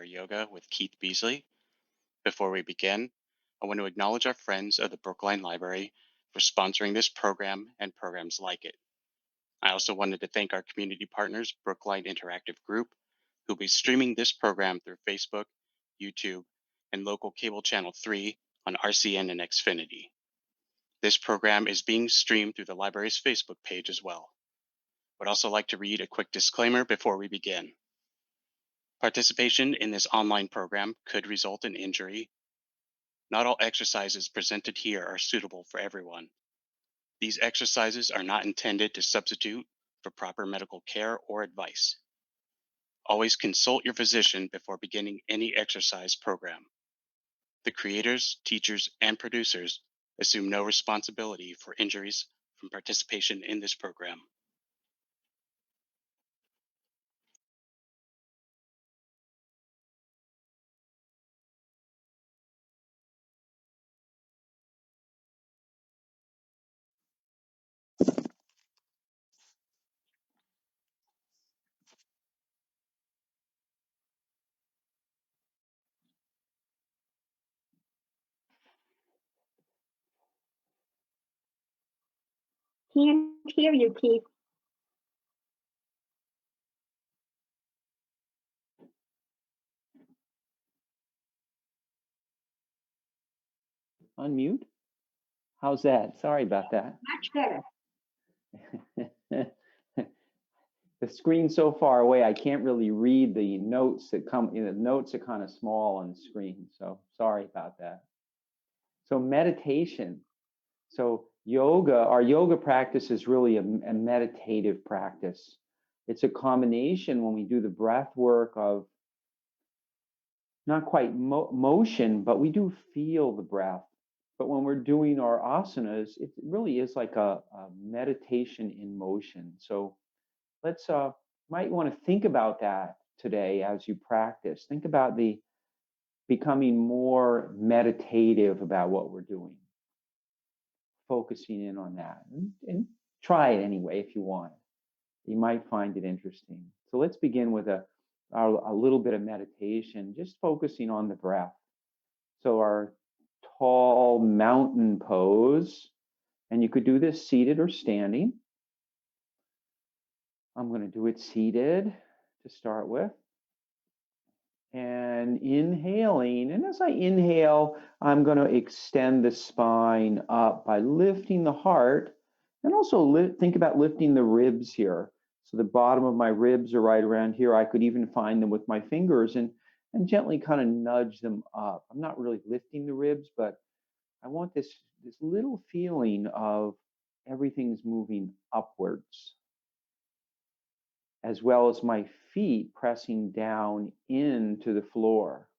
Chapter Yoga with Keith Beasley. Before we begin, I want to acknowledge our friends of the Brookline Library for sponsoring this program and programs like it. I also wanted to thank our community partners, Brookline Interactive Group, who will be streaming this program through Facebook, YouTube, and local cable channel 3 on RCN and Xfinity. This program is being streamed through the library's Facebook page as well. Would also like to read a quick disclaimer before we begin. Participation in this online program could result in injury. Not all exercises presented here are suitable for everyone. These exercises are not intended to substitute for proper medical care or advice. Always consult your physician before beginning any exercise program. The creators, teachers, and producers assume no responsibility for injuries from participation in this program. Can't hear you, Keith. Unmute? How's that? Sorry about that. Much better. The screen's so far away, I can't really read the notes that come, the notes are kind of small on the screen, so sorry about that. So meditation. So yoga, our yoga practice is really a meditative practice. It's a combination when we do the breath work of not quite motion, but we do feel the breath. But when we're doing our asanas, it really is like a meditation in motion. So let's might want to think about that today as you practice. Think about becoming more meditative about what we're doing, focusing in on that, and try it anyway if you want. You might find it interesting. So let's begin with a little bit of meditation, just focusing on the breath. So our tall mountain pose, and you could do this seated or standing. I'm going to do it seated to start with. And inhaling, and as I inhale, I'm going to extend the spine up by lifting the heart, and also think about lifting the ribs here. So the bottom of my ribs are right around here. I could even find them with my fingers and gently kind of nudge them up. I'm not really lifting the ribs, but I want this little feeling of everything's moving upwards, as well as my feet pressing down into the floor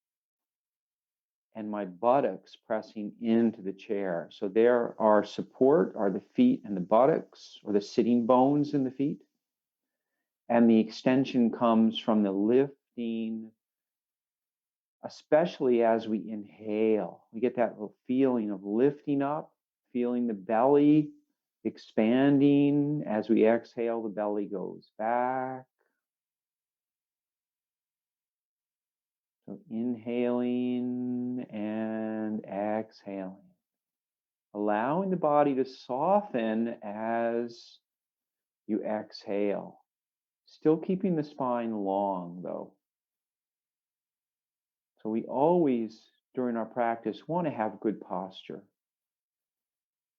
and my buttocks pressing into the chair. So there are support are the feet and the buttocks, or the sitting bones in the feet. And the extension comes from the lifting, especially as we inhale. We get that little feeling of lifting up, feeling the belly expanding. As we exhale, the belly goes back. So inhaling and exhaling, allowing the body to soften as you exhale. Still keeping the spine long though. So we always, during our practice, want to have good posture.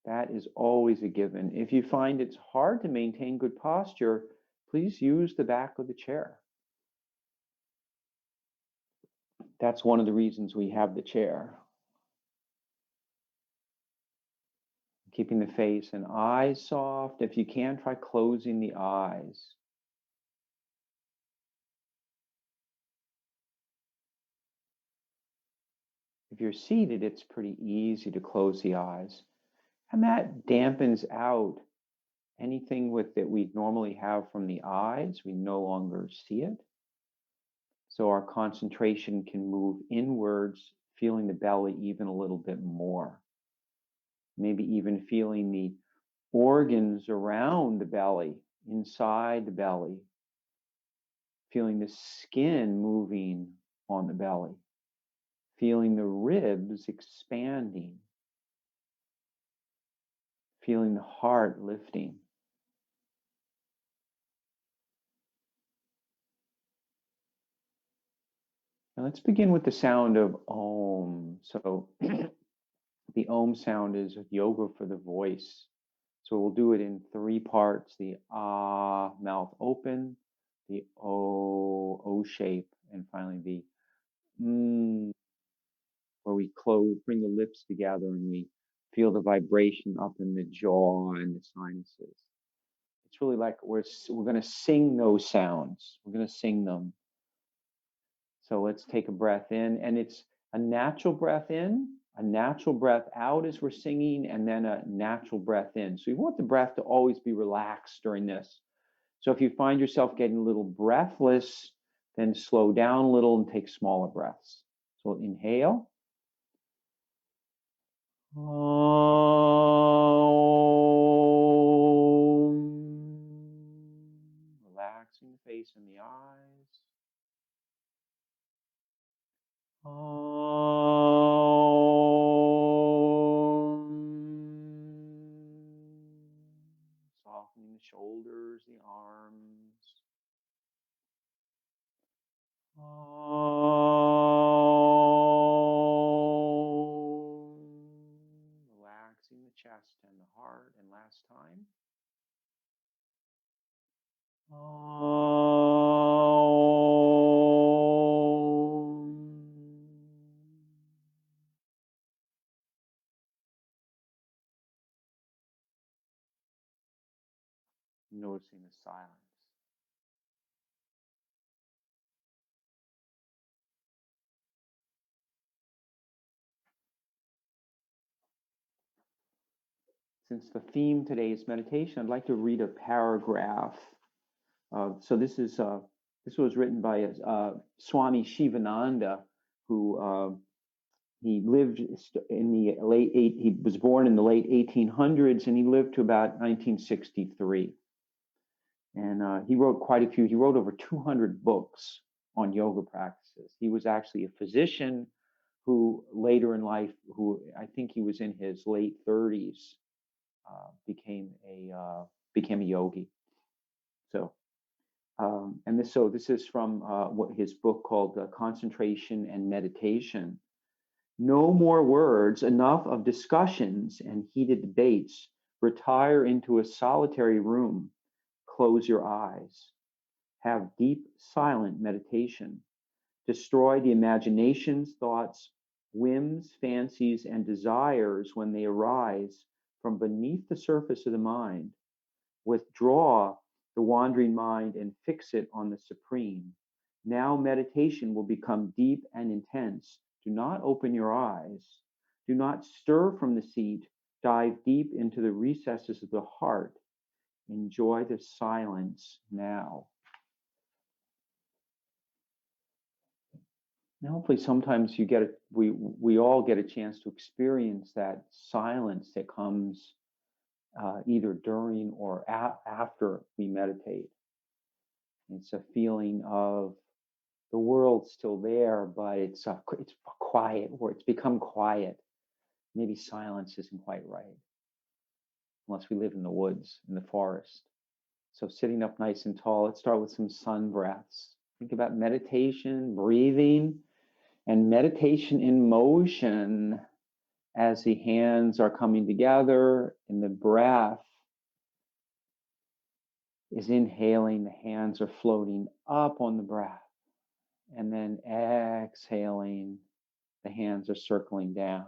That is always a given. If you find it's hard to maintain good posture, please use the back of the chair. That's one of the reasons we have the chair. Keeping the face and eyes soft. If you can, try closing the eyes. If you're seated, it's pretty easy to close the eyes. And that dampens out anything that we normally have from the eyes. We no longer see it. So our concentration can move inwards, feeling the belly even a little bit more. Maybe even feeling the organs around the belly, inside the belly. Feeling the skin moving on the the belly, feeling the ribs expanding, feeling the heart lifting. Now let's begin with the sound of Om. So the Om sound is yoga for the voice. So we'll do it in 3 parts: the Ah, mouth open, the O shape, and finally the Mm, where we close, bring the lips together, and we feel the vibration up in the jaw and the sinuses. It's really like we're going to sing those sounds. We're going to sing them. So let's take a breath in, and it's a natural breath in, a natural breath out as we're singing, and then a natural breath in. So you want the breath to always be relaxed during this. So if you find yourself getting a little breathless, then slow down a little and take smaller breaths. So inhale. Relaxing the face and the eyes. Softening the shoulders, the arms. Relaxing the chest and the heart. And last time. Noticing the silence. Since the theme today is meditation, I'd like to read a paragraph. So this was written by Swami Shivananda, who he lived in the he was born in the late 1800s, and he lived to about 1963. And he wrote quite a few. He wrote over 200 books on yoga practices. He was actually a physician who later in life, who I think he was in his late 30s, became a yogi. So, this is from his book called Concentration and Meditation. No more words, enough of discussions and heated debates. Retire into a solitary room. Close your eyes. Have deep, silent meditation. Destroy the imaginations, thoughts, whims, fancies, and desires when they arise from beneath the surface of the mind. Withdraw the wandering mind and fix it on the supreme. Now meditation will become deep and intense. Do not open your eyes. Do not stir from the seat. Dive deep into the recesses of the heart. Enjoy the silence now. And hopefully sometimes we all get a chance to experience that silence that comes either during or after we meditate. It's a feeling of the world's still there, but it's quiet, or it's become quiet. Maybe silence isn't quite right, unless we live in the woods, in the forest. So sitting up nice and tall, let's start with some sun breaths. Think about meditation, breathing, and meditation in motion as the hands are coming together, and the breath is inhaling, the hands are floating up on the breath, and then exhaling, the hands are circling down.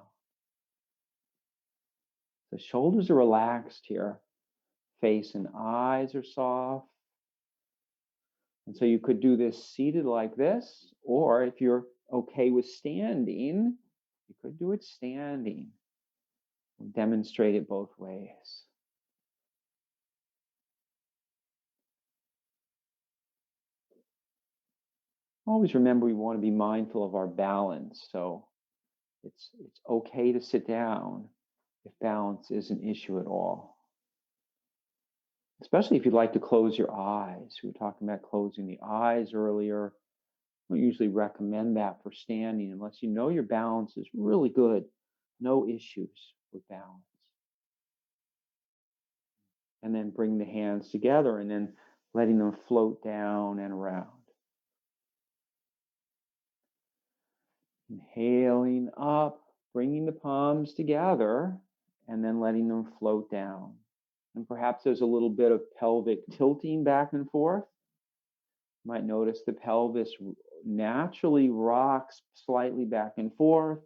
The shoulders are relaxed here. Face and eyes are soft. And so you could do this seated like this, or if you're okay with standing, you could do it standing. We'll demonstrate it both ways. Always remember we want to be mindful of our balance. So it's okay to sit down if balance is an issue at all. Especially if you'd like to close your eyes. We were talking about closing the eyes earlier. don't usually recommend that for standing unless you know your balance is really good. No issues with balance. And then bring the hands together and then letting them float down and around. Inhaling up, bringing the palms together, and then letting them float down. And perhaps there's a little bit of pelvic tilting back and forth. You might notice the pelvis naturally rocks slightly back and forth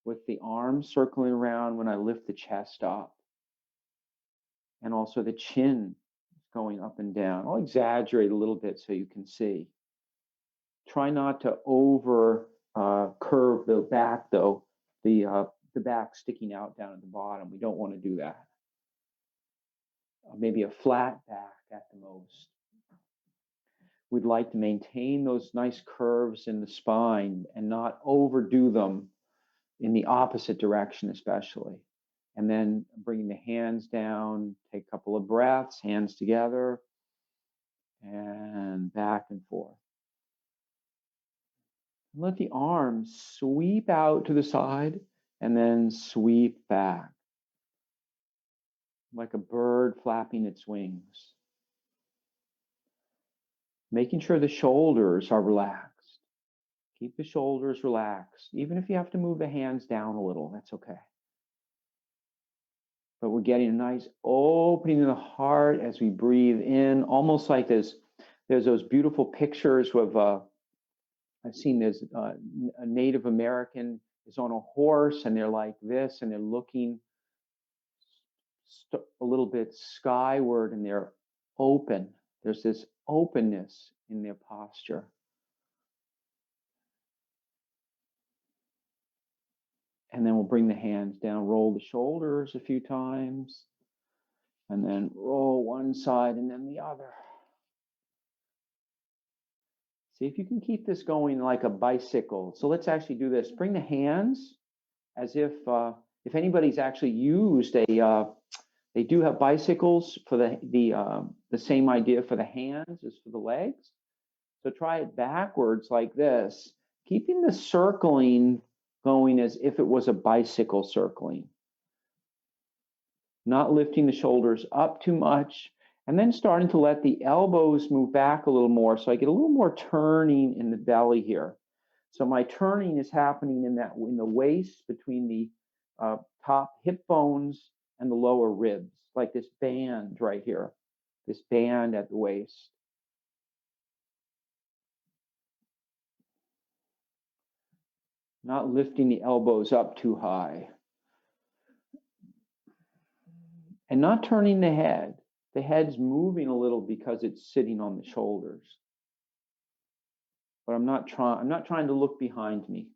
with the arms circling around when I lift the chest up. And also the chin going up and down. I'll exaggerate a little bit so you can see. Try not to over curve the back though, the back sticking out down at the bottom. We don't want to do that. Maybe a flat back at the most. We'd like to maintain those nice curves in the spine and not overdo them in the opposite direction especially. And then bringing the hands down, take a couple of breaths, hands together, and back and forth. Let the arms sweep out to the side and then sweep back, like a bird flapping its wings. Making sure the shoulders are relaxed. Keep the shoulders relaxed. Even if you have to move the hands down a little, that's okay. But we're getting a nice opening in the heart as we breathe in, almost like there's those beautiful pictures of, I've seen this, a Native American is on a horse and they're like this and they're looking a little bit skyward and they're open. There's this openness in their posture. And then we'll bring the hands down, roll the shoulders a few times, and then roll one side and then the other. See if you can keep this going like a bicycle. So let's actually do this. Bring the hands as if anybody's actually used they do have bicycles for the same idea for the hands as for the legs. So try it backwards like this, keeping the circling going as if it was a bicycle circling. Not lifting the shoulders up too much, and then starting to let the elbows move back a little more so I get a little more turning in the belly here. So my turning is happening in the waist between the top hip bones and the lower ribs, like this band right here, this band at the waist. Not lifting the elbows up too high. And not turning the head. The head's moving a little because it's sitting on the shoulders. But I'm not trying to look behind me.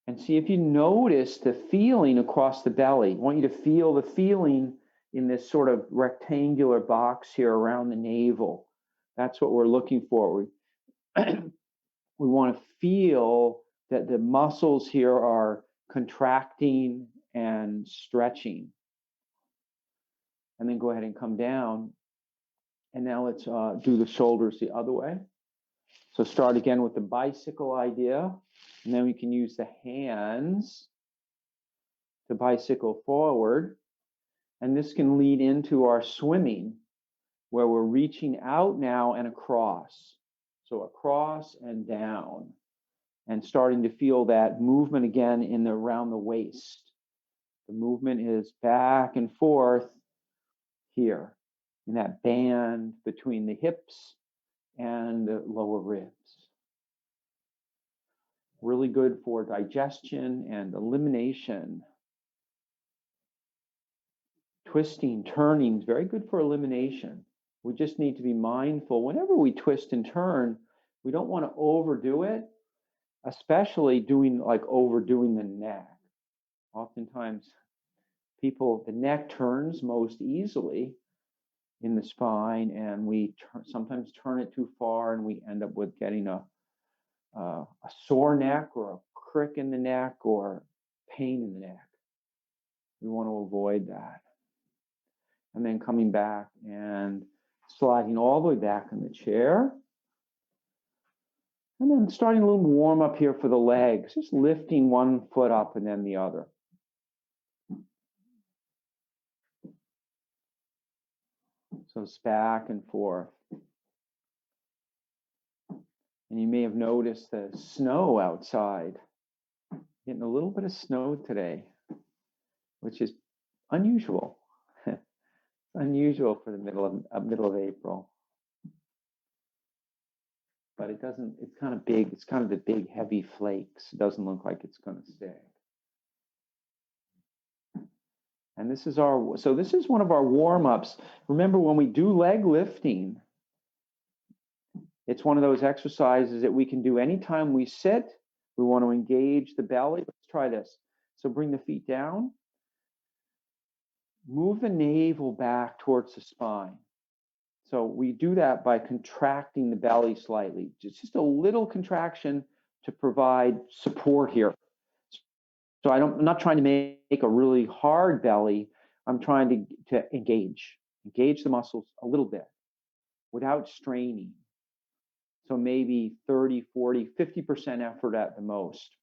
And see if you notice the feeling across the belly. I want you to feel the feeling in this sort of rectangular box here around the navel. That's what we're looking for. We want to feel that the muscles here are contracting and stretching. And then go ahead and come down. And now let's do the shoulders the other way. So start again with the bicycle idea. And then we can use the hands to bicycle forward. And this can lead into our swimming, where we're reaching out now and across. So across and down. And starting to feel that movement again around the waist. The movement is back and forth here in that band between the hips and the lower ribs. Really good for digestion and elimination. Twisting, turning is very good for elimination. We just need to be mindful whenever we twist and turn, we don't want to overdo it, especially overdoing the neck. Oftentimes the neck turns most easily in the spine, and we sometimes turn it too far and we end up with getting a sore neck or a crick in the neck or pain in the neck. We want to avoid that. And then coming back and sliding all the way back in the chair. And then starting a little warm up here for the legs, just lifting one foot up and then the other. So it's back and forth. And you may have noticed the snow outside. Getting a little bit of snow today, which is unusual. Unusual for the middle of April. But it doesn't, it's kind of big. It's kind of the big heavy flakes. It doesn't look like it's going to stick. And this is one of our warm-ups. Remember, when we do leg lifting, it's one of those exercises that we can do anytime we sit. We want to engage the belly. Let's try this. So bring the feet down. Move the navel back towards the spine. So we do that by contracting the belly slightly. Just a little contraction to provide support here. So I'm not trying to make a really hard belly. I'm trying to engage the muscles a little bit without straining. So maybe 30, 40, 50% effort at the most.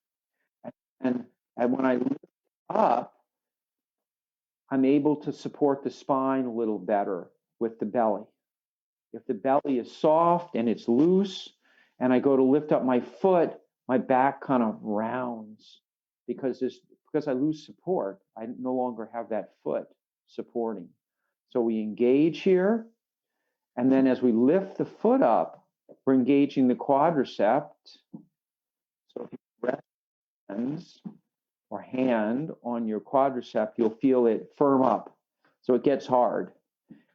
And when I lift up, I'm able to support the spine a little better with the belly. If the belly is soft and it's loose, and I go to lift up my foot, my back kind of rounds because I lose support. I no longer have that foot supporting. So we engage here, and then as we lift the foot up, we're engaging the quadricep. So if you rest hands or hand on your quadricep, you'll feel it firm up. So it gets hard.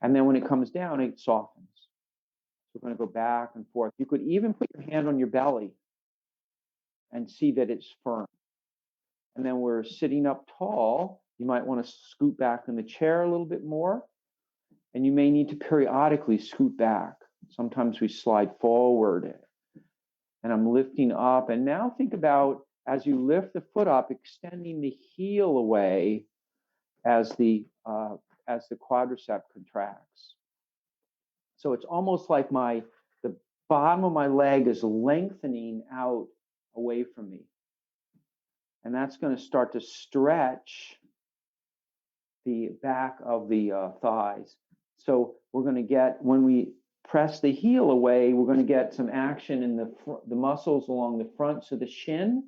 And then when it comes down, it softens. So we're going to go back and forth. You could even put your hand on your belly and see that it's firm. And then we're sitting up tall. You might want to scoot back in the chair a little bit more. And you may need to periodically scoot back. Sometimes we slide forward. And I'm lifting up. And now think about, as you lift the foot up, extending the heel away as the quadricep contracts. So it's almost like the bottom of my leg is lengthening out away from me. And that's going to start to stretch the back of the thighs. So we're going to get, when we press the heel away, we're going to get some action in the muscles along the fronts of the shin.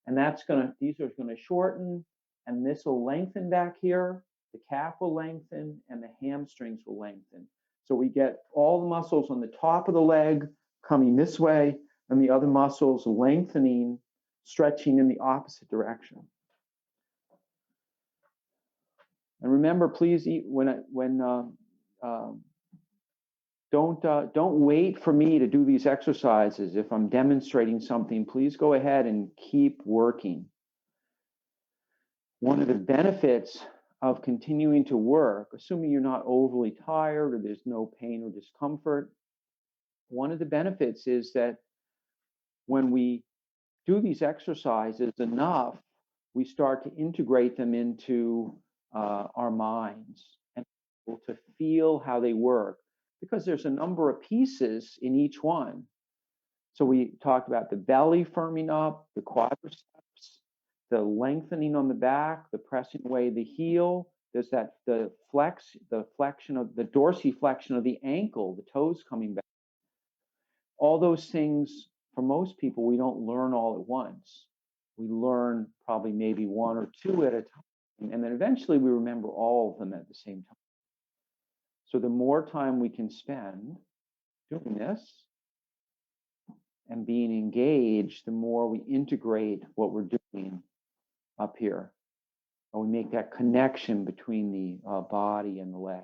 And these are going to shorten, and this will lengthen back here. The calf will lengthen, and the hamstrings will lengthen. So we get all the muscles on the top of the leg coming this way, and the other muscles lengthening, stretching in the opposite direction. And remember, please, don't wait for me to do these exercises. If I'm demonstrating something, please go ahead and keep working. One of the benefits of continuing to work, assuming you're not overly tired or there's no pain or discomfort, one of the benefits is that when we do these exercises enough, we start to integrate them into our minds and be able to feel how they work, because there's a number of pieces in each one. So we talked about the belly firming up, the quadriceps, the lengthening on the back, the pressing away the heel. There's the flexion of the dorsiflexion of the ankle, the toes coming back. All those things, for most people, we don't learn all at once. We learn probably maybe one or two at a time, and then eventually we remember all of them at the same time. So the more time we can spend doing this and being engaged, the more we integrate what we're doing up here. And we make that connection between the body and the leg.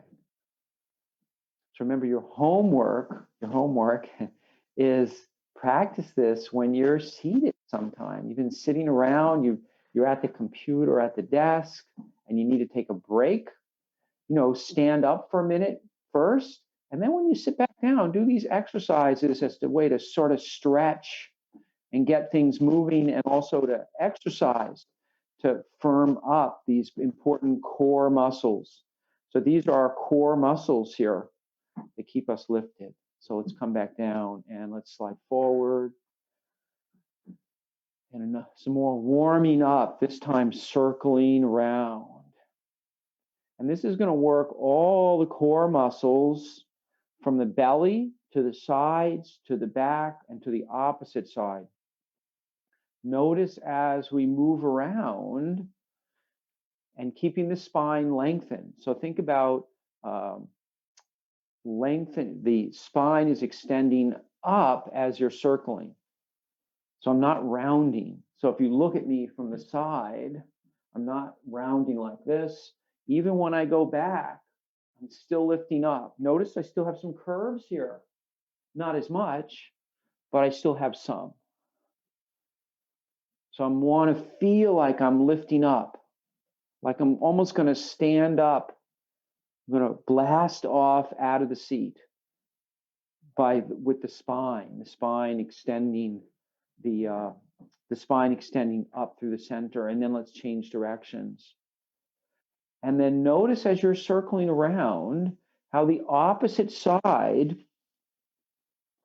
So remember, your homework is practice this when you're seated sometime. You've been sitting around, you're at the computer, at the desk, and you need to take a break. Stand up for a minute first, and then when you sit back down, do these exercises as a way to sort of stretch and get things moving, and also to exercise to firm up these important core muscles. So these are our core muscles here that keep us lifted. So let's come back down and let's slide forward, And some more warming up, this time circling around. And this is going to work all the core muscles from the belly to the sides, to the back, and to the opposite side. Notice as we move around and keeping the spine lengthened. So think about lengthen, the spine is extending up as you're circling. So I'm not rounding. So if you look at me from the side, I'm not rounding like this. Even when I go back, I'm still lifting up. Notice I still have some curves here. Not as much, but I still have some. So I want to feel like I'm lifting up, like I'm almost going to stand up. I'm going to blast off out of the seat with the spine extending, the spine extending up through the center. And then let's change directions. And then notice as you're circling around how the opposite side,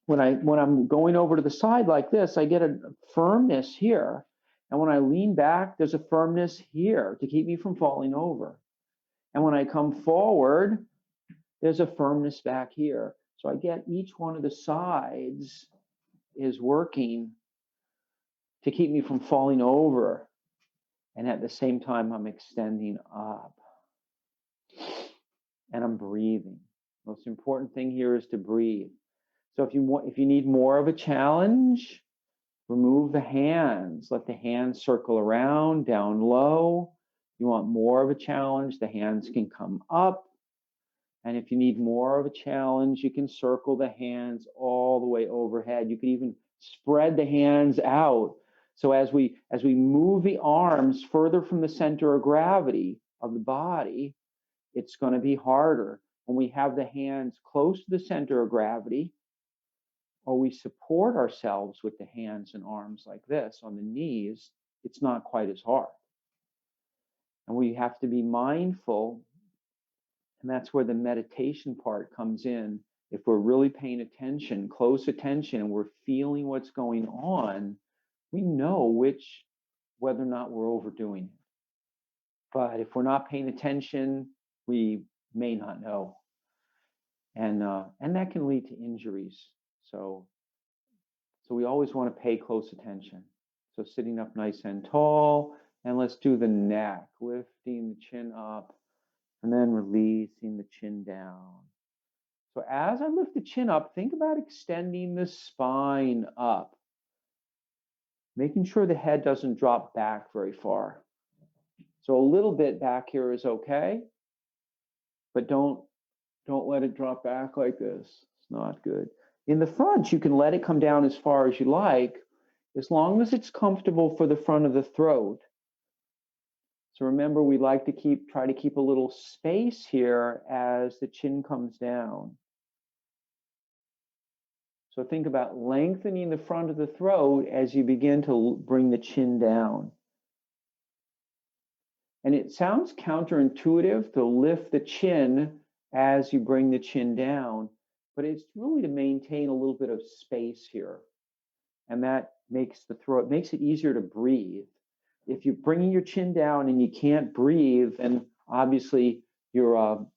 when I'm going over to the side like this, I get a firmness here. And when I lean back, there's a firmness here to keep me from falling over. And when I come forward, there's a firmness back here. So I get each one of the sides is working to keep me from falling over. And at the same time, I'm extending up. And I'm breathing. Most important thing here is to breathe. So if you need more of a challenge, remove the hands. Let the hands circle around, down low. You want more of a challenge, the hands can come up. And if you need more of a challenge, you can circle the hands all the way overhead. You can even spread the hands out. So as we move the arms further from the center of gravity of the body, it's going to be harder. When we have the hands close to the center of gravity, or we support ourselves with the hands and arms like this on the knees, it's not quite as hard. And we have to be mindful, and that's where the meditation part comes in. If we're really paying attention, close attention, and we're feeling what's going on, we know whether or not we're overdoing it. But if we're not paying attention, we may not know. And that can lead to injuries. So we always want to pay close attention. So sitting up nice and tall, and let's do the neck, lifting the chin up, and then releasing the chin down. So as I lift the chin up, think about extending the spine up, making sure the head doesn't drop back very far. So a little bit back here is okay, but don't let it drop back like this. It's not good. In the front, you can let it come down as far as you like, as long as it's comfortable for the front of the throat. So remember, we like to try to keep a little space here as the chin comes down. So think about lengthening the front of the throat as you begin to bring the chin down. And it sounds counterintuitive to lift the chin as you bring the chin down, but it's really to maintain a little bit of space here. And that makes it easier to breathe. If you're bringing your chin down and you can't breathe, then obviously your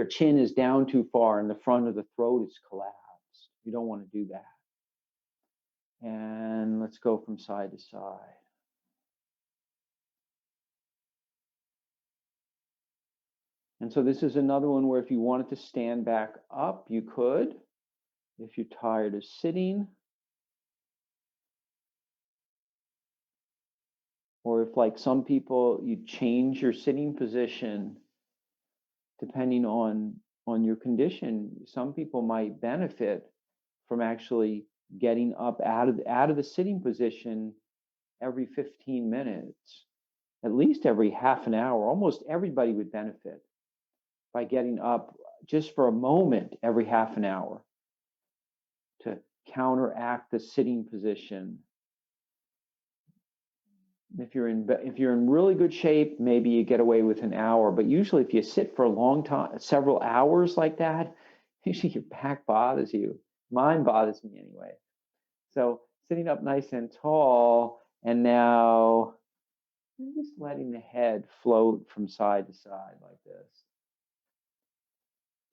chin is down too far and the front of the throat is collapsed. You don't want to do that. And let's go from side to side. And so this is another one where if you wanted to stand back up, you could. If you're tired of sitting, or if, like some people, you change your sitting position depending on your condition. Some people might benefit from actually getting up out of the sitting position every 15 minutes, at least every half an hour. Almost everybody would benefit by getting up just for a moment every half an hour to counteract the sitting position. If you're in really good shape, maybe you get away with an hour. But usually, if you sit for a long time, several hours like that, usually your back bothers you. Mine bothers me anyway. So sitting up nice and tall, And now I'm just letting the head float from side to side like this.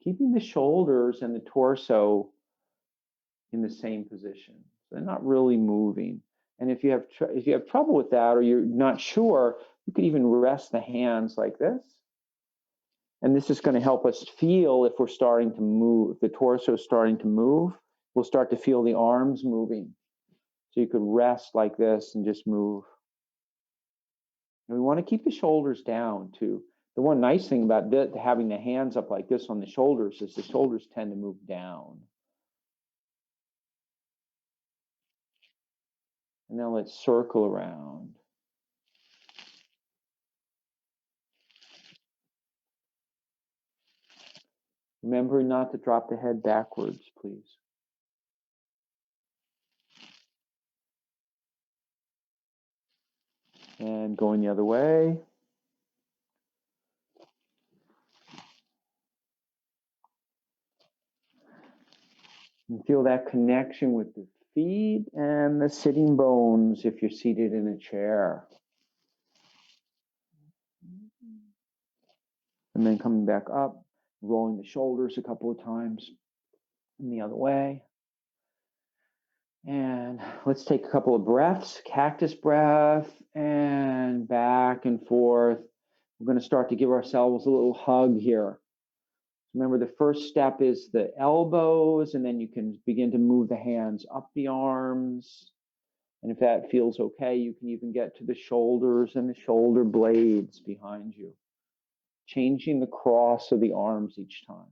Keeping the shoulders and the torso in the same position. So they're not really moving. And if you have trouble with that, or you're not sure, you could even rest the hands like this. And this is going to help us feel if we're starting to move, if the torso is starting to move, we'll start to feel the arms moving. So you could rest like this and just move. And we want to keep the shoulders down too. The one nice thing about having the hands up like this on the shoulders is the shoulders tend to move down. And now let's circle around. Remember not to drop the head backwards, please. And going the other way. And feel that connection with the feet and the sitting bones if you're seated in a chair. And then coming back up, rolling the shoulders a couple of times and the other way. And let's take a couple of breaths, cactus breath, and back and forth. We're going to start to give ourselves a little hug here. Remember, the first step is the elbows, and then you can begin to move the hands up the arms. And if that feels okay, you can even get to the shoulders and the shoulder blades behind you, changing the cross of the arms each time.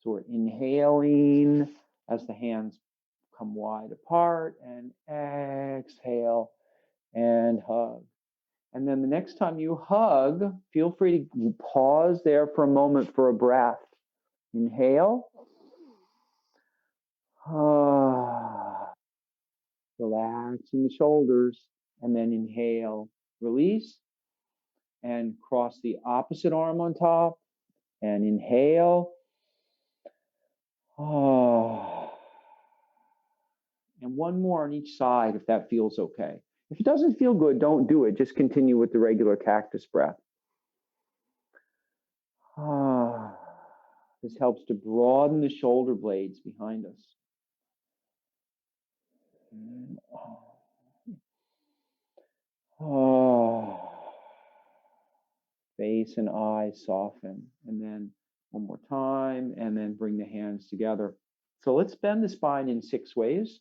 So we're inhaling as the hands come wide apart, and exhale and hug. And then the next time you hug, feel free to pause there for a moment for a breath. Inhale. Relaxing the shoulders, and then inhale, release, and cross the opposite arm on top, and inhale. And one more on each side if that feels okay. If it doesn't feel good, don't do it. Just continue with the regular cactus breath. This helps to broaden the shoulder blades behind us. Face and eyes soften. And then one more time, and then bring the hands together. So let's bend the spine in 6 ways.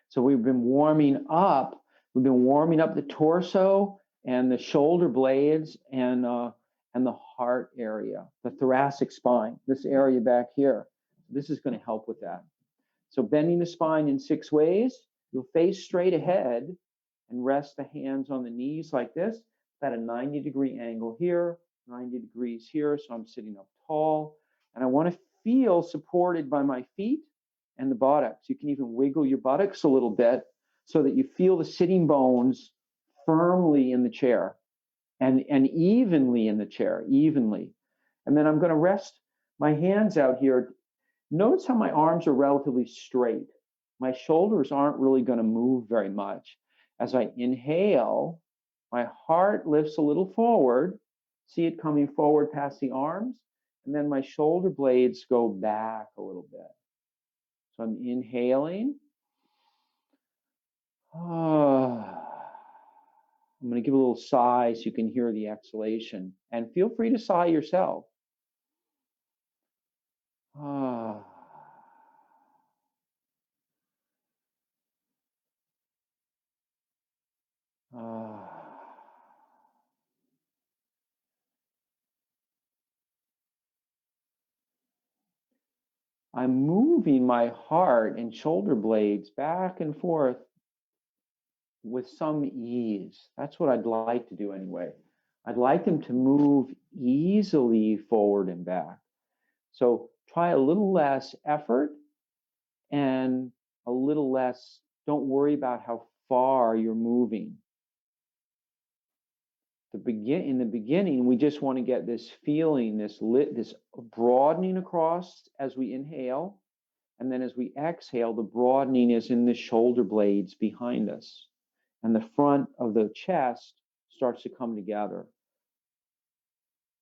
So we've been warming up. We've been warming up the torso and the shoulder blades and the heart area, the thoracic spine, this area back here. This is going to help with that. So bending the spine in 6 ways. You'll face straight ahead and rest the hands on the knees like this. At a 90-degree angle here, 90 degrees here, so I'm sitting up tall. And I want to feel supported by my feet and the buttocks. You can even wiggle your buttocks a little bit so that you feel the sitting bones firmly in the chair and evenly in the chair, evenly. And then I'm going to rest my hands out here. Notice how my arms are relatively straight. My shoulders aren't really going to move very much. As I inhale, my heart lifts a little forward. See it coming forward past the arms. And then my shoulder blades go back a little bit. So I'm inhaling. I'm going to give a little sigh so you can hear the exhalation. And feel free to sigh yourself. I'm moving my heart and shoulder blades back and forth with some ease. That's what I'd like to do anyway. I'd like them to move easily forward and back. So try a little less effort and a little less, don't worry about how far you're moving. In the beginning, we just want to get this feeling, this broadening across as we inhale, And then as we exhale, the broadening is in the shoulder blades behind us. And the front of the chest starts to come together.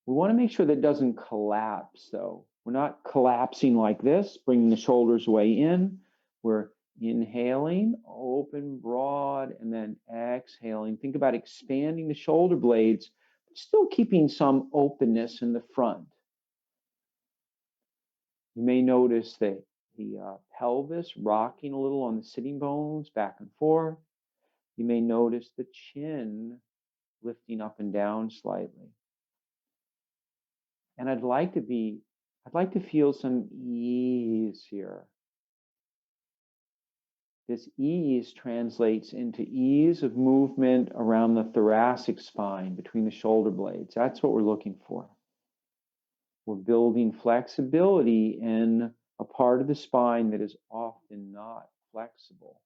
We want to make sure that it doesn't collapse, though. We're not collapsing like this, bringing the shoulders way in. We're inhaling, open, broad, and then exhaling. Think about expanding the shoulder blades, but still keeping some openness in the front. You may notice the pelvis rocking a little on the sitting bones, back and forth. You may notice the chin lifting up and down slightly. And I'd like to feel some ease here. This ease translates into ease of movement around the thoracic spine between the shoulder blades. That's what we're looking for. We're building flexibility in a part of the spine that is often not flexible.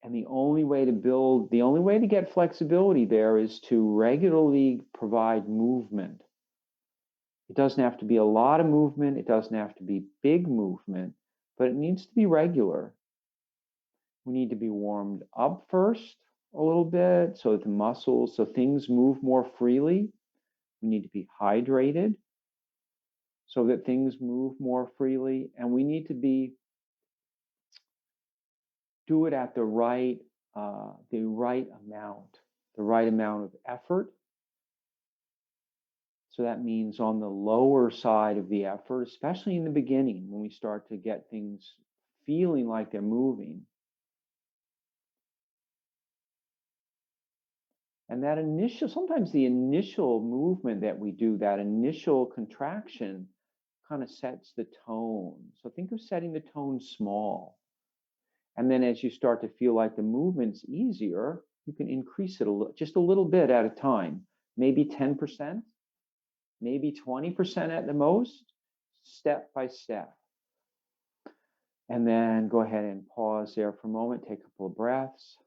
And the only way to get flexibility there is to regularly provide movement. It doesn't have to be a lot of movement. It doesn't have to be big movement, but it needs to be regular. We need to be warmed up first a little bit so that the muscles, so things move more freely. We need to be hydrated so that things move more freely. And we need to do it at the right amount of effort. So that means on the lower side of the effort, especially in the beginning, when we start to get things feeling like they're moving. And that sometimes the initial movement that we do, that initial contraction, kind of sets the tone. So think of setting the tone small. And then as you start to feel like the movement's easier, you can increase it just a little bit at a time, maybe 10%. Maybe 20% at the most, step by step. And then go ahead and pause there for a moment, take a couple of breaths.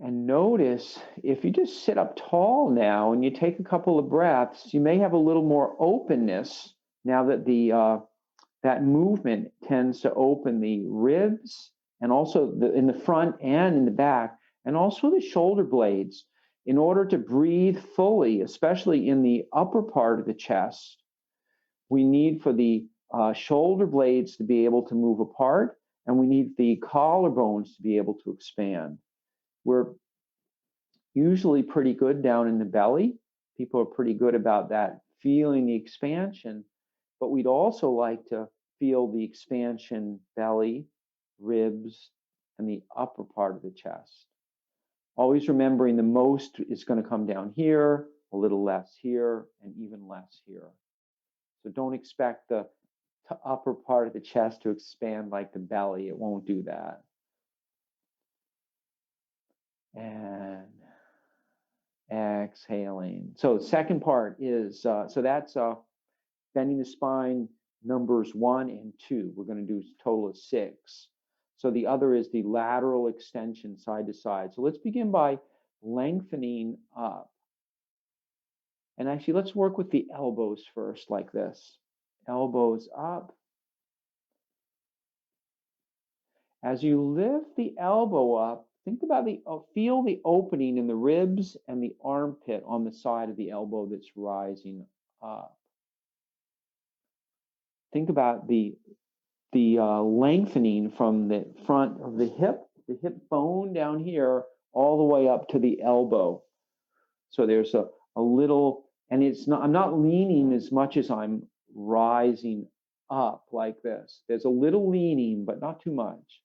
And notice if you just sit up tall now and you take a couple of breaths, you may have a little more openness now that that movement tends to open the ribs and also in the front and in the back, and also the shoulder blades. In order to breathe fully, especially in the upper part of the chest, we need for the shoulder blades to be able to move apart, and we need the collarbones to be able to expand. We're usually pretty good down in the belly. People are pretty good about that, feeling the expansion, but we'd also like to feel the expansion belly, ribs, and the upper part of the chest. Always remembering the most is going to come down here, a little less here, and even less here. So don't expect the upper part of the chest to expand like the belly. It won't do that. And exhaling. So the second part is, so that's bending the spine numbers 1 and 2. We're going to do a total of 6. So the other is the lateral extension side to side. So let's begin by lengthening up. And actually, let's work with the elbows first, like this. Elbows up. As you lift the elbow up, think about feel the opening in the ribs and the armpit on the side of the elbow that's rising up. Think about the lengthening from the front of the hip bone down here, all the way up to the elbow. So there's a little, and I'm not leaning as much as I'm rising up like this. There's a little leaning, but not too much.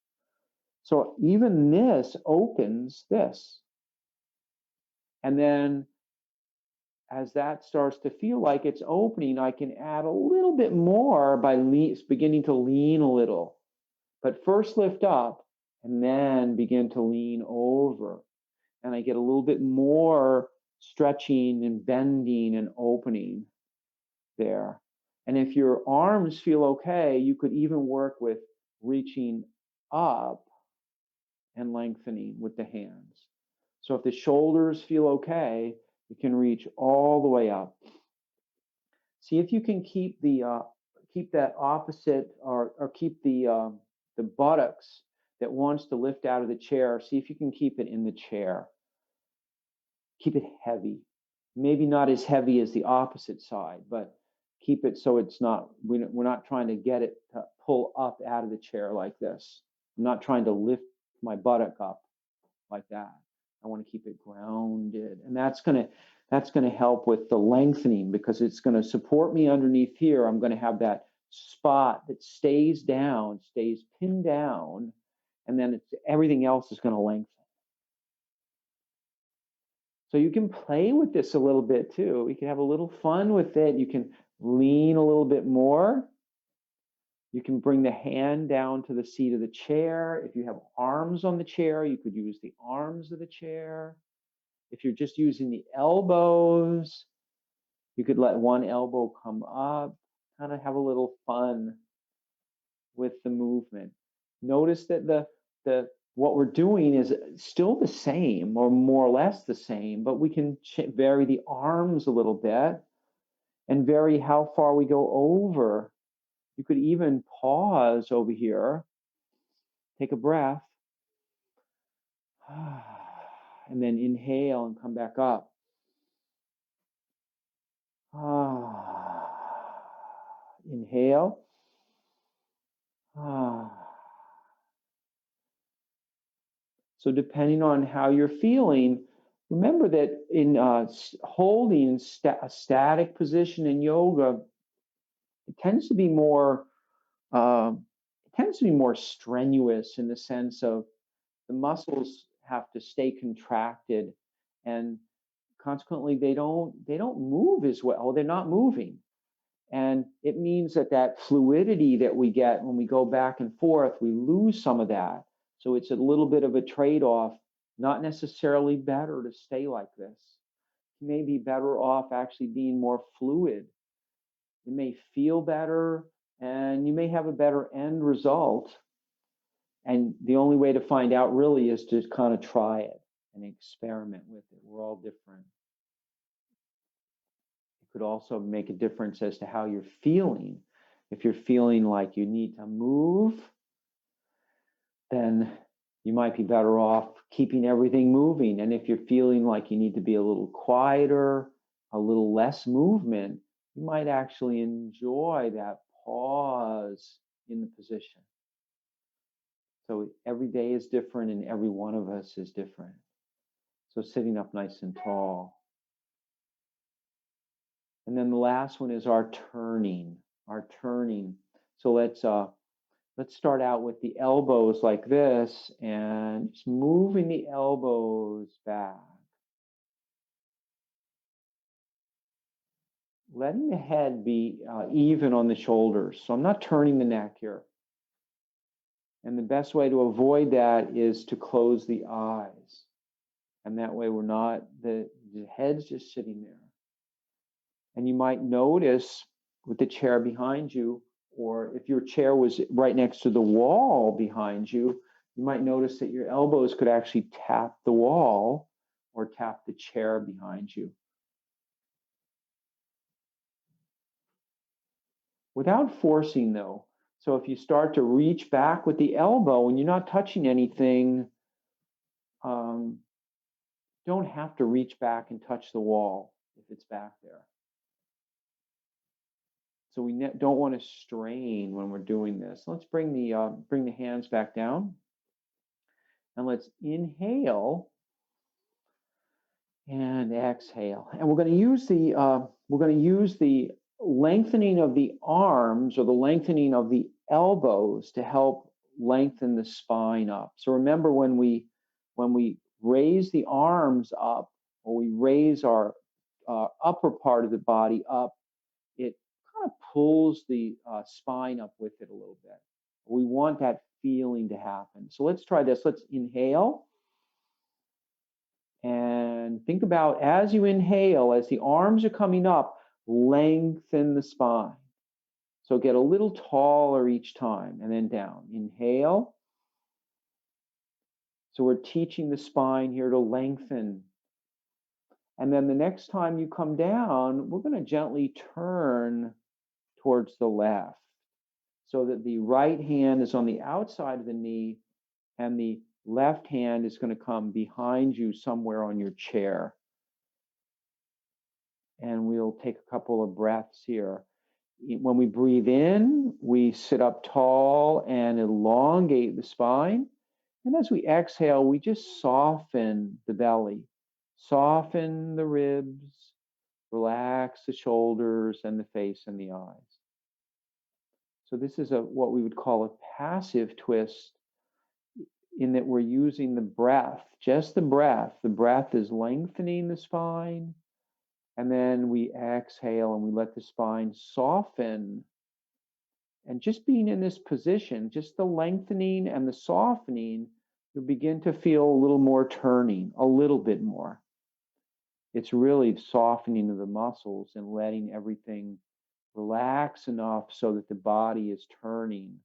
So even this opens this. And then as that starts to feel like it's opening, I can add a little bit more by beginning to lean a little. But first lift up and then begin to lean over. And I get a little bit more stretching and bending and opening there. And if your arms feel okay, you could even work with reaching up and lengthening with the hands. So if the shoulders feel okay, You can reach all the way up. See if you can keep keep that opposite, or keep the buttocks that wants to lift out of the chair. See if you can keep it in the chair. Keep it heavy. Maybe not as heavy as the opposite side, but keep it so it's not, we're not trying to get it to pull up out of the chair like this. I'm not trying to lift my buttock up like that. I want to keep it grounded. And that's going to help with the lengthening, because it's going to support me underneath here. I'm going to have that spot that stays down, stays pinned down, and then everything else is going to lengthen. So you can play with this a little bit too. You can have a little fun with it. You can lean a little bit more. You can bring the hand down to the seat of the chair. If you have arms on the chair, you could use the arms of the chair. If you're just using the elbows, you could let one elbow come up, kind of have a little fun with the movement. Notice that what we're doing is still the same, or more or less the same, but we can vary the arms a little bit and vary how far we go over. You could even pause over here, take a breath, and then inhale and come back up. Inhale. So depending on how you're feeling, remember that in holding a static position in yoga, it tends to be more strenuous, in the sense of the muscles have to stay contracted, and consequently they don't move as well. They're not moving. And it means that fluidity that we get when we go back and forth, we lose some of that. So it's a little bit of a trade-off, not necessarily better to stay like this. You may be better off actually being more fluid. You may feel better, and you may have a better end result. And the only way to find out really is to kind of try it and experiment with it. We're all different. Could also make a difference as to how you're feeling. If you're feeling like you need to move, then you might be better off keeping everything moving. And if you're feeling like you need to be a little quieter, a little less movement, you might actually enjoy that pause in the position. So every day is different, and every one of us is different. So sitting up nice and tall. And then the last one is our turning. So let's start out with the elbows like this, and just moving the elbows back. Letting the head be even on the shoulders. So I'm not turning the neck here. And the best way to avoid that is to close the eyes. And that way the head's just sitting there. And you might notice with the chair behind you, or if your chair was right next to the wall behind you, you might notice that your elbows could actually tap the wall or tap the chair behind you. Without forcing, though. So if you start to reach back with the elbow and you're not touching anything, don't have to reach back and touch the wall if it's back there. So we don't want to strain when we're doing this. Let's bring the hands back down, and let's inhale and exhale. And we're going to use the lengthening of the arms, or the lengthening of the elbows, to help lengthen the spine up. So remember, when we raise the arms up, or we raise our upper part of the body up, it kind of pulls the spine up with it a little bit. We want that feeling to happen. So let's try this. Let's inhale. And think about, as you inhale, as the arms are coming up, lengthen the spine. So get a little taller each time, and then down. Inhale. So we're teaching the spine here to lengthen. And then the next time you come down, we're going to gently turn towards the left so that the right hand is on the outside of the knee and the left hand is going to come behind you somewhere on your chair. And we'll take a couple of breaths here. When we breathe in, we sit up tall and elongate the spine. And as we exhale, we just soften the belly, soften the ribs, relax the shoulders and the face and the eyes. So this is what we would call a passive twist, in that we're using the breath, just the breath. The breath is lengthening the spine, and then we exhale and we let the spine soften. And just being in this position, just the lengthening and the softening, you'll begin to feel a little more turning, a little bit more. It's really softening of the muscles and letting everything relax enough so that the body is turning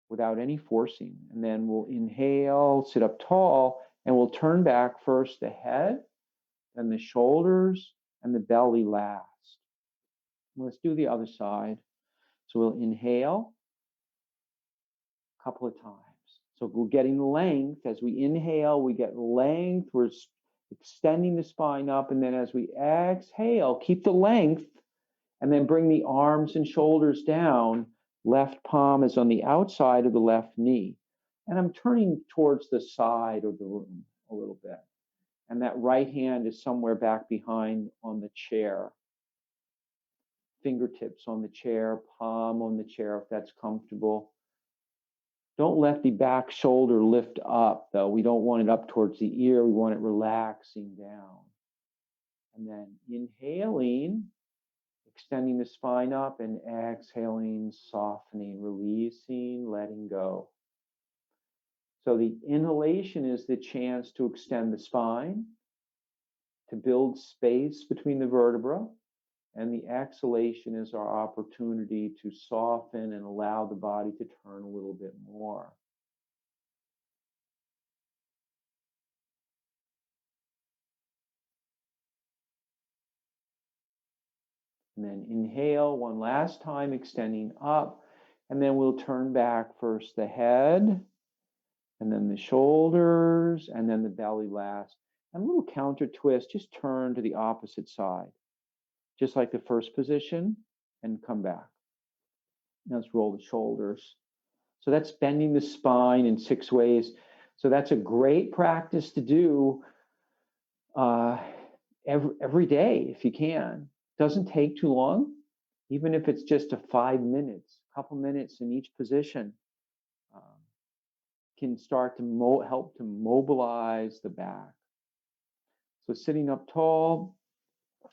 without any forcing. And then we'll inhale, sit up tall, and we'll turn back first the head, then the shoulders, and the belly last. Let's do the other side. So we'll inhale a couple of times. So we're getting length. As we inhale, we get length. We're extending the spine up. And then as we exhale, keep the length, and then bring the arms and shoulders down. Left palm is on the outside of the left knee. And I'm turning towards the side of the room a little bit. And that right hand is somewhere back behind on the chair. Fingertips on the chair, palm on the chair if that's comfortable. Don't let the back shoulder lift up, though. We don't want it up towards the ear. We want it relaxing down. And then inhaling, extending the spine up, and exhaling, softening, releasing, letting go. So the inhalation is the chance to extend the spine, to build space between the vertebrae, and the exhalation is our opportunity to soften and allow the body to turn a little bit more. And then inhale one last time, extending up, and then we'll turn back first the head, and then the shoulders, and then the belly last. And a little counter twist, just turn to the opposite side, just like the first position, and come back. Now let's roll the shoulders. So that's bending the spine in 6 ways. So that's a great practice to do every day if you can. Doesn't take too long, even if it's just 5 minutes, a couple minutes in each position. Can start to help to mobilize the back. So sitting up tall,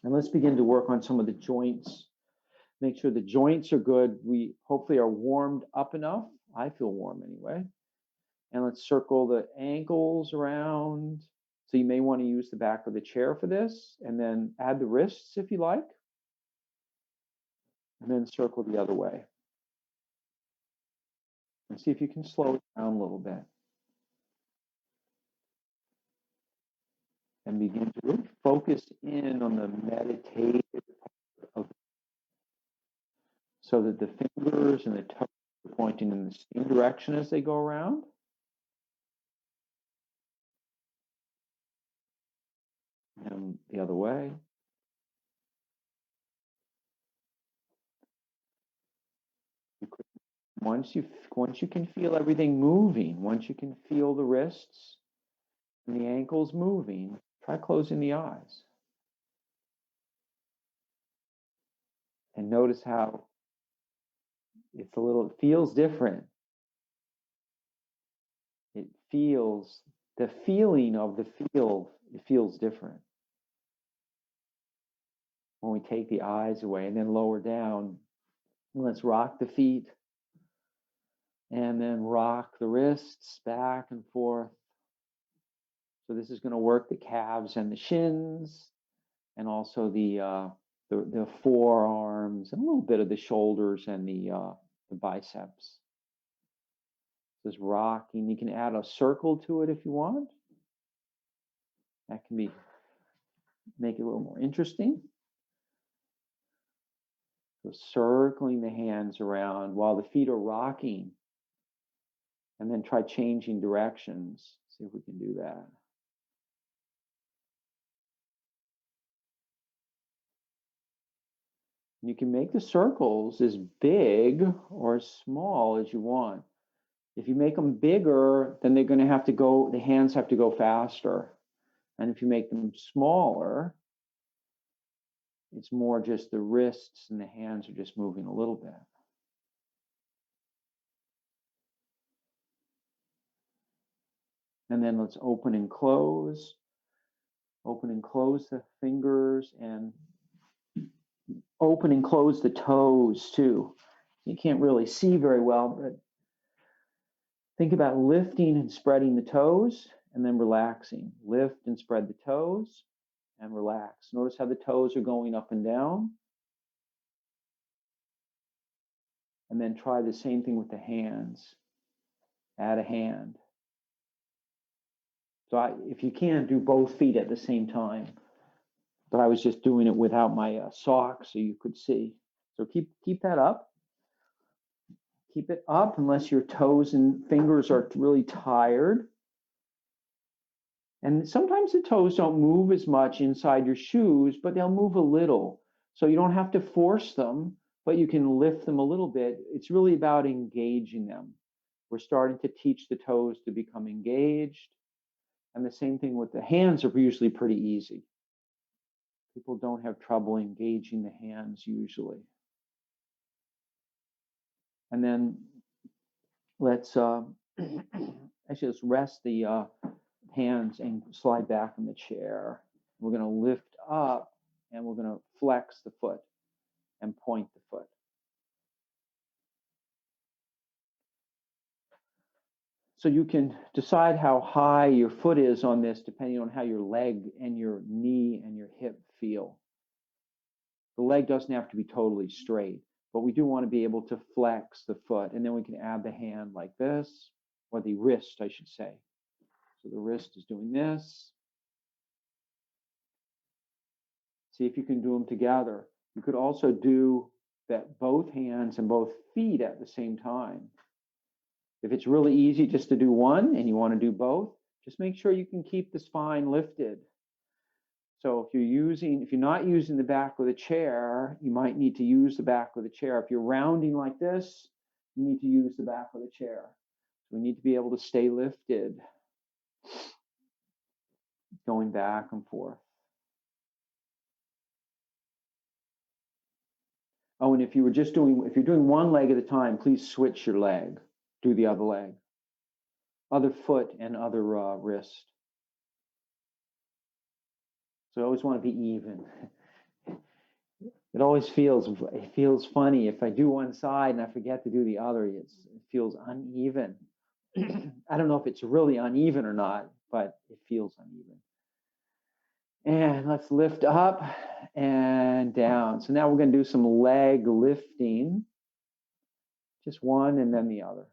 and let's begin to work on some of the joints. Make sure the joints are good. We hopefully are warmed up enough. I feel warm anyway. And let's circle the ankles around. So you may want to use the back of the chair for this, and then add the wrists if you like. And then circle the other way. And see if you can slow it down a little bit. And begin to really focus in on the meditative of, so that the fingers and the toes are pointing in the same direction as they go around. And the other way. Once you can feel everything moving, once you can feel the wrists and the ankles moving, try closing the eyes. And notice how it feels different. It feels, the feeling of the field, it feels different. When we take the eyes away and then lower down, let's rock the feet and then rock the wrists back and forth. So this is going to work the calves and the shins, and also the forearms, and a little bit of the shoulders and the biceps. This rocking. You can add a circle to it if you want. That can be make it a little more interesting. So circling the hands around while the feet are rocking. And then try changing directions. See if we can do that. You can make the circles as big or as small as you want. If you make them bigger, then they're going to have to go, the hands have to go faster. And if you make them smaller, it's more just the wrists and the hands are just moving a little bit. And then let's open and close. Open and close the fingers and open and close the toes too. You can't really see very well, but think about lifting and spreading the toes and then relaxing. Lift and spread the toes and relax. Notice how the toes are going up and down. And then try the same thing with the hands. Add a hand. So if you can, do both feet at the same time. But I was just doing it without my socks so you could see. So keep that up. Keep it up unless your toes and fingers are really tired. And sometimes the toes don't move as much inside your shoes, but they'll move a little. So you don't have to force them, but you can lift them a little bit. It's really about engaging them. We're starting to teach the toes to become engaged. And the same thing with the hands are usually pretty easy. People don't have trouble engaging the hands usually. And then let's just rest the hands and slide back in the chair. We're going to lift up and we're going to flex the foot and point the foot. So you can decide how high your foot is on this depending on how your leg and your knee and your hip feel. The leg doesn't have to be totally straight, but we do want to be able to flex the foot, and then we can add the hand like this, or the wrist, I should say. So the wrist is doing this. See if you can do them together. You could also do that both hands and both feet at the same time. If it's really easy just to do one and you want to do both, just make sure you can keep the spine lifted. So if you're not using the back of the chair, you might need to use the back of the chair. If you're rounding like this, you need to use the back of the chair. So we need to be able to stay lifted, going back and forth. Oh, and if you're doing one leg at a time, please switch your leg. Do the other leg, other foot and other wrist. So I always want to be even. It feels funny if I do one side and I forget to do the other. It feels uneven. I don't know if it's really uneven or not, but it feels uneven. And let's lift up and down. So now we're going to do some leg lifting. Just one and then the other.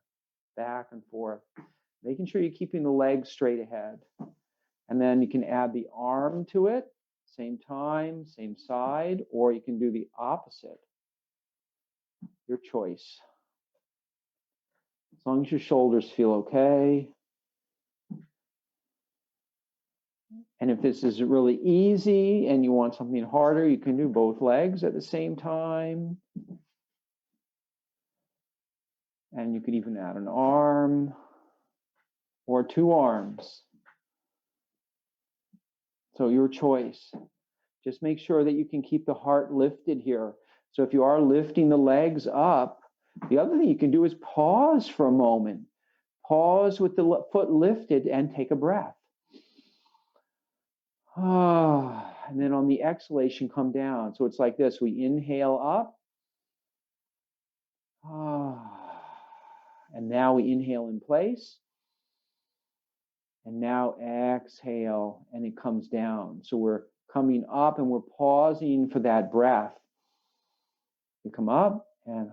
Back and forth. Making sure you're keeping the legs straight ahead. And then you can add the arm to it. Same time, same side, or you can do the opposite. Your choice. As long as your shoulders feel okay. And if this is really easy and you want something harder, you can do both legs at the same time. And you could even add an arm or two arms. So your choice. Just make sure that you can keep the heart lifted here. So if you are lifting the legs up, the other thing you can do is pause for a moment. Pause with the foot lifted and take a breath. And then on the exhalation, come down. So it's like this. We inhale up. And now we inhale in place. And now exhale, and it comes down. So we're coming up and we're pausing for that breath. We come up and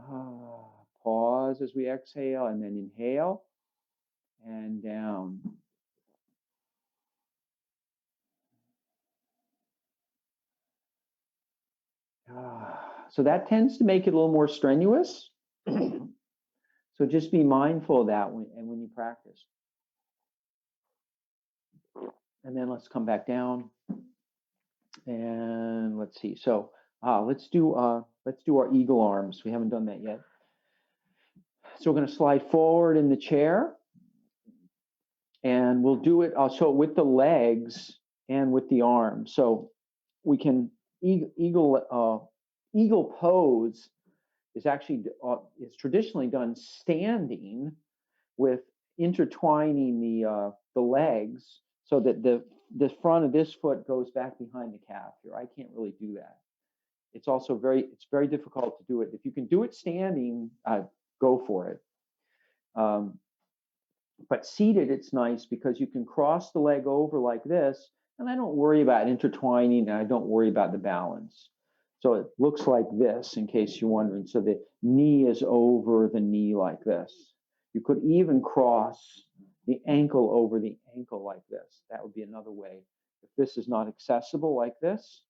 pause as we exhale, and then inhale and down. So that tends to make it a little more strenuous. So just be mindful of that when you practice. And then let's come back down. And let's see. So let's do our eagle arms. We haven't done that yet. So we're going to slide forward in the chair. And we'll do it, I'll show it with the legs and with the arms. So we can, eagle pose is actually, is traditionally done standing with intertwining the legs so that the front of this foot goes back behind the calf here. I can't really do that. It's also it's very difficult to do it. If you can do it standing, go for it. But seated, it's nice because you can cross the leg over like this, and I don't worry about intertwining, and I don't worry about the balance. So it looks like this, in case you're wondering. So the knee is over the knee like this. You could even cross the ankle over the ankle like this. That would be another way. If this is not accessible like this,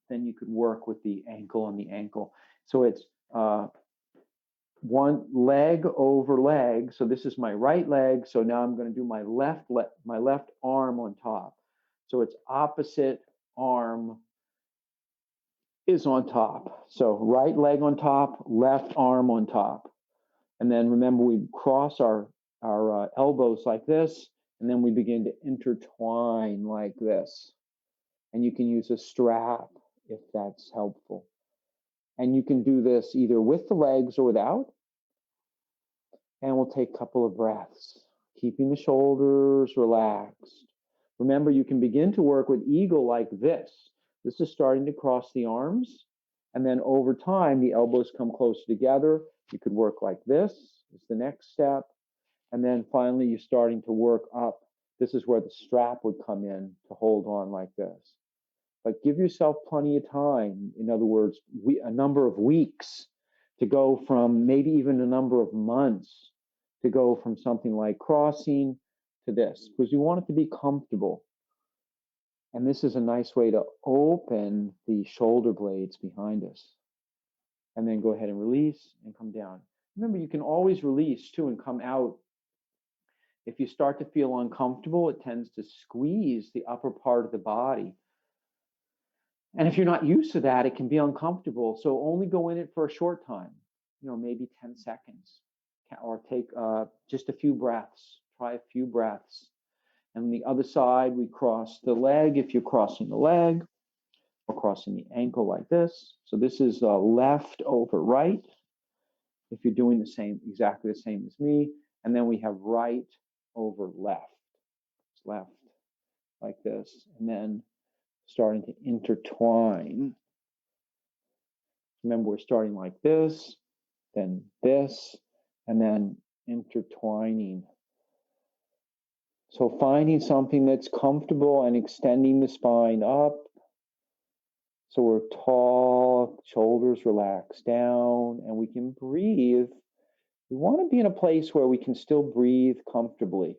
then you could work with the ankle on the ankle. So it's one leg over leg. So this is my right leg. So now I'm going to do my left arm on top. So it's opposite arm is on top. So right leg on top, left arm on top. And then remember, we cross our elbows like this, and then we begin to intertwine like this. And you can use a strap if that's helpful. And you can do this either with the legs or without. And we'll take a couple of breaths, keeping the shoulders relaxed. Remember, you can begin to work with eagle like this. This is starting to cross the arms. And then over time, the elbows come closer together. You could work like this is the next step. And then finally, you're starting to work up. This is where the strap would come in to hold on like this. But give yourself plenty of time. In other words, a number of weeks to go from, maybe even a number of months to go from something like crossing to this, because you want it to be comfortable. And this is a nice way to open the shoulder blades behind us. And then go ahead and release and come down. Remember, you can always release too and come out. If you start to feel uncomfortable, it tends to squeeze the upper part of the body. And if you're not used to that, it can be uncomfortable. So only go in it for a short time, maybe 10 seconds, or take just a few breaths. Try a few breaths. And on the other side, we cross the leg if you're crossing the leg, or crossing the ankle like this. So this is left over right, if you're doing exactly the same as me. And then we have right over left. It's left like this. And then starting to intertwine. Remember, we're starting like this, and then intertwining. So finding something that's comfortable and extending the spine up. So we're tall, shoulders relax down, and we can breathe. We want to be in a place where we can still breathe comfortably.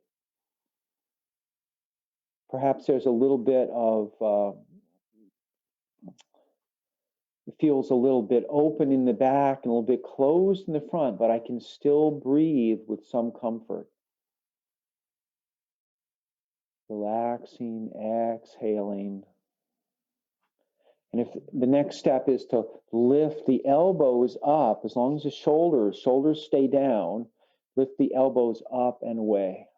Perhaps there's a little bit of, it feels a little bit open in the back and a little bit closed in the front, but I can still breathe with some comfort. Relaxing, exhaling. And if the next step is to lift the elbows up, as long as the shoulders stay down, lift the elbows up and away.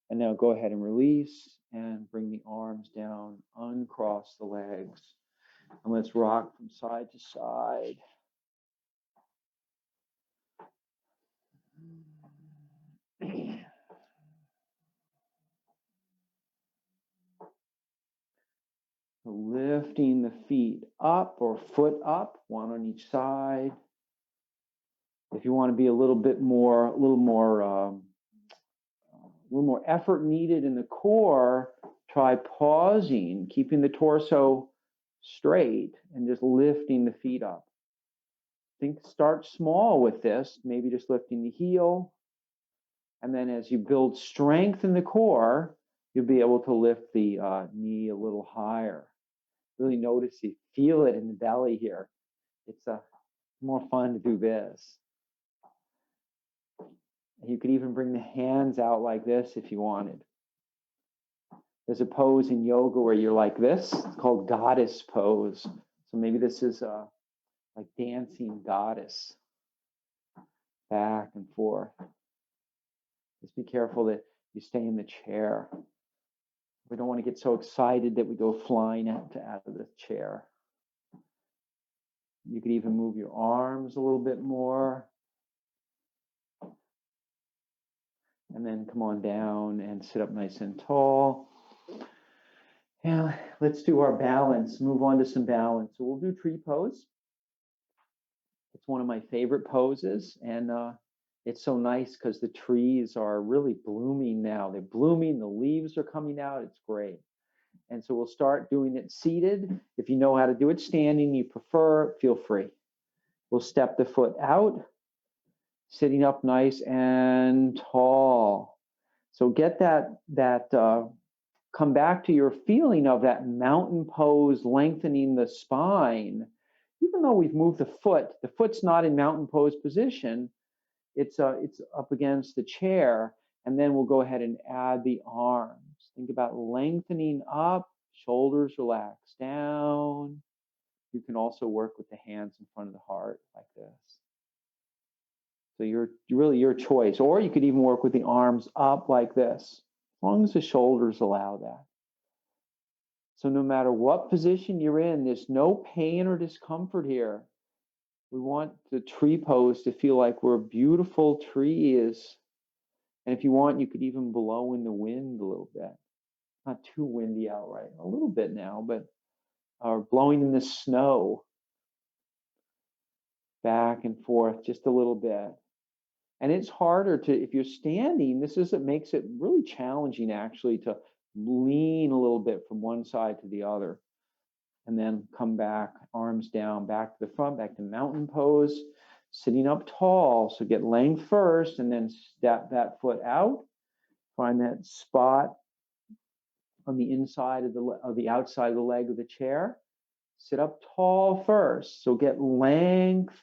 And now go ahead and release and bring the arms down, uncross the legs. And let's rock from side to side. Lifting the feet up or foot up, one on each side. If you want to be a little more effort needed in the core, try pausing, keeping the torso straight, and just lifting the feet up. Start small with this, maybe just lifting the heel. And then as you build strength in the core, you'll be able to lift the knee a little higher. really notice you feel it in the belly here. It's more fun to do this. You could even bring the hands out like this if you wanted. There's a pose in yoga where you're like this. It's called goddess pose. So maybe this is like dancing goddess. Back and forth. Just be careful that you stay in the chair. We don't want to get so excited that we go flying out of the chair. You could even move your arms a little bit more. And then come on down and sit up nice and tall. Now, let's do our balance. Move on to some balance. So we'll do tree pose. It's one of my favorite poses. And it's so nice because the trees are really blooming now. They're blooming. The leaves are coming out. It's great. And so we'll start doing it seated. If you know how to do it standing, you prefer, feel free. We'll step the foot out, sitting up nice and tall. So get come back to your feeling of that mountain pose, lengthening the spine. Even though we've moved the foot's not in mountain pose position. It's up against the chair, and then we'll go ahead and add the arms. Think about lengthening up, shoulders relax down. You can also work with the hands in front of the heart like this. So really your choice. Or you could even work with the arms up like this, as long as the shoulders allow that. So no matter what position you're in, there's no pain or discomfort here. We want the tree pose to feel like we're beautiful trees. And if you want, you could even blow in the wind a little bit. Not too windy out right, a little bit now, but or blowing in the snow. Back and forth just a little bit. And it's harder if you're standing, it makes it really challenging actually to lean a little bit from one side to the other. And then come back, arms down, back to the front, back to mountain pose, sitting up tall. So get length first and then step that foot out. Find that spot on the inside of the outside of the leg of the chair. Sit up tall first. So get length.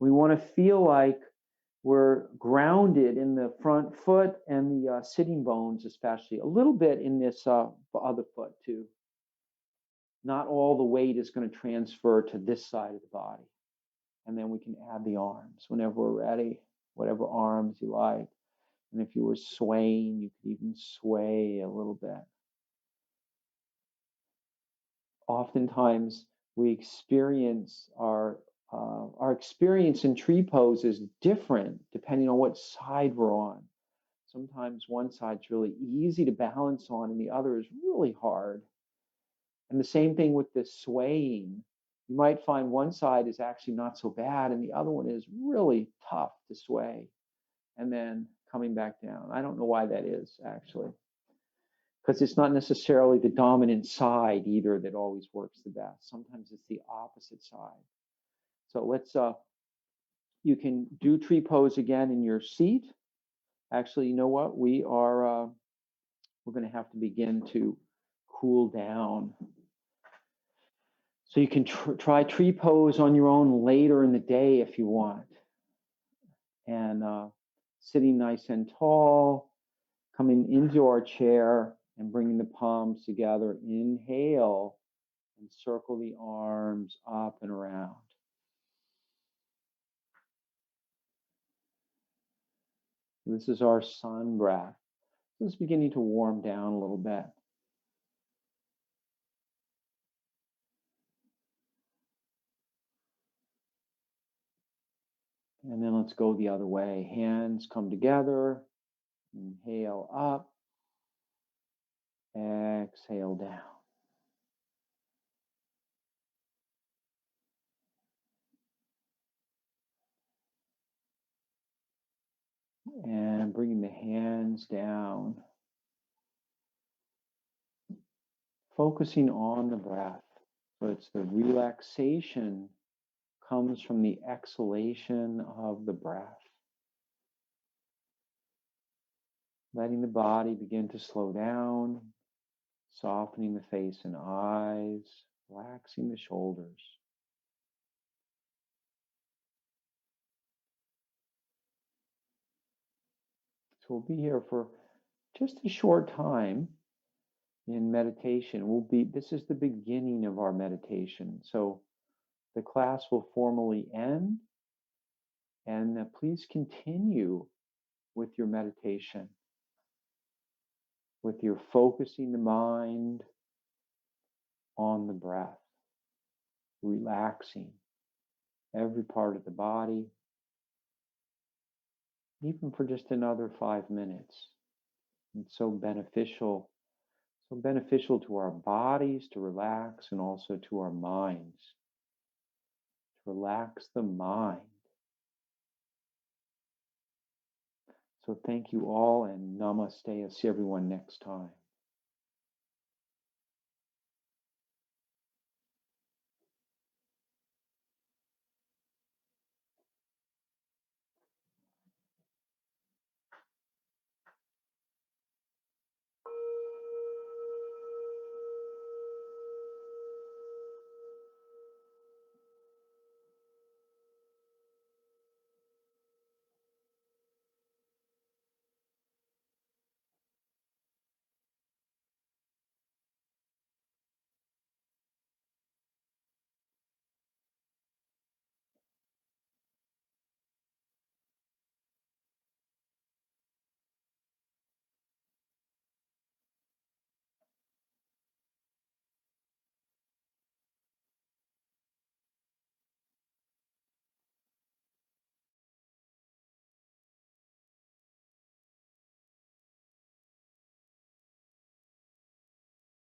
We want to feel like we're grounded in the front foot and the sitting bones, especially a little bit in this other foot too. Not all the weight is going to transfer to this side of the body. And then we can add the arms whenever we're ready, whatever arms you like. And if you were swaying, you could even sway a little bit. Oftentimes, we experience our experience in tree pose is different depending on what side we're on. Sometimes one side's really easy to balance on and the other is really hard. And the same thing with the swaying. You might find one side is actually not so bad and the other one is really tough to sway. And then coming back down. I don't know why that is actually. Because it's not necessarily the dominant side either that always works the best. Sometimes it's the opposite side. So let's, you can do tree pose again in your seat. Actually, you know what? We're going to have to begin to cool down. So you can try tree pose on your own later in the day if you want. And sitting nice and tall, coming into our chair and bringing the palms together. Inhale and circle the arms up and around. This is our sun breath. It's beginning to warm down a little bit. And then let's go the other way. Hands come together. Inhale up. Exhale down. And bringing the hands down. Focusing on the breath. So it's the relaxation comes from the exhalation of the breath. Letting the body begin to slow down, softening the face and eyes, relaxing the shoulders. So we'll be here for just a short time in meditation. This is the beginning of our meditation. So the class will formally end, and please continue with your meditation, with your focusing the mind on the breath, relaxing every part of the body, even for just another 5 minutes. It's so beneficial to our bodies to relax, and also to our minds to relax the mind. So thank you all, and namaste. I'll see everyone next time.